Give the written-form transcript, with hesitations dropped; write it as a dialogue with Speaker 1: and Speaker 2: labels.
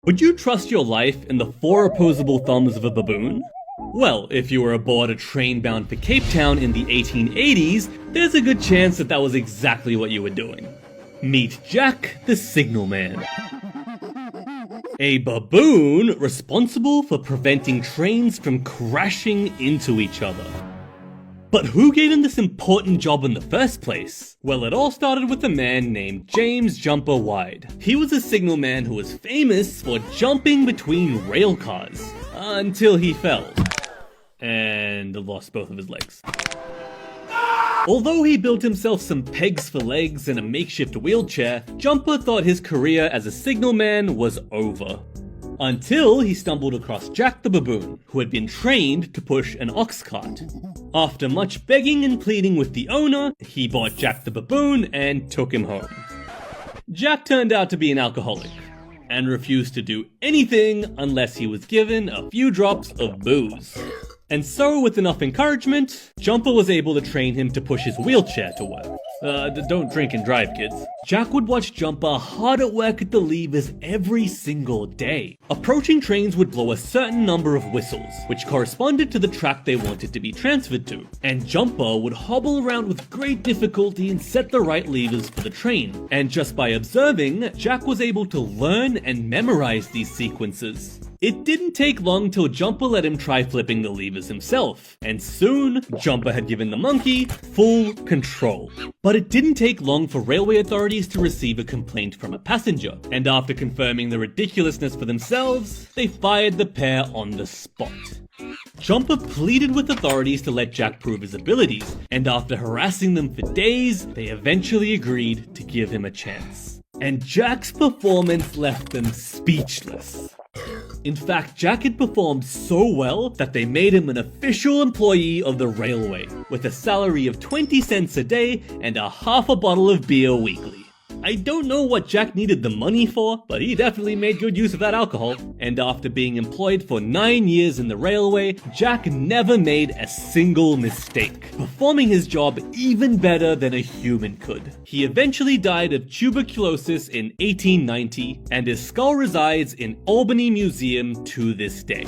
Speaker 1: Would you trust your life in the 4 opposable thumbs of a baboon? Well, if you were aboard a train bound for Cape Town in the 1880s, there's a good chance that was exactly what you were doing. Meet Jack the Signalman. A baboon responsible for preventing trains from crashing into each other. But who gave him this important job in the first place? Well, it all started with a man named James Jumper Wide. He was a signalman who was famous for jumping between rail cars, until he fell and lost both of his legs. Although he built himself some pegs for legs and a makeshift wheelchair, Jumper thought his career as a signalman was over. Until he stumbled across Jack the Baboon, who had been trained to push an ox cart. After much begging and pleading with the owner, he bought Jack the Baboon and took him home. Jack turned out to be an alcoholic, and refused to do anything unless he was given a few drops of booze. And so, with enough encouragement, Jumper was able to train him to push his wheelchair to work. Don't drink and drive, kids. Jack would watch Jumper hard at work at the levers every single day. Approaching trains would blow a certain number of whistles, which corresponded to the track they wanted to be transferred to. And Jumper would hobble around with great difficulty and set the right levers for the train. And just by observing, Jack was able to learn and memorize these sequences. It didn't take long till Jumper let him try flipping the levers himself, and soon, Jumper had given the monkey full control. But it didn't take long for railway authorities to receive a complaint from a passenger, and after confirming the ridiculousness for themselves, they fired the pair on the spot. Jumper pleaded with authorities to let Jack prove his abilities, and after harassing them for days, they eventually agreed to give him a chance. And Jack's performance left them speechless. In fact, Jack had performed so well that they made him an official employee of the railway, with a salary of 20 cents a day and a half a bottle of beer weekly. I don't know what Jack needed the money for, but he definitely made good use of that alcohol. And after being employed for 9 years in the railway, Jack never made a single mistake, performing his job even better than a human could. He eventually died of tuberculosis in 1890, and his skull resides in Albany Museum to this day.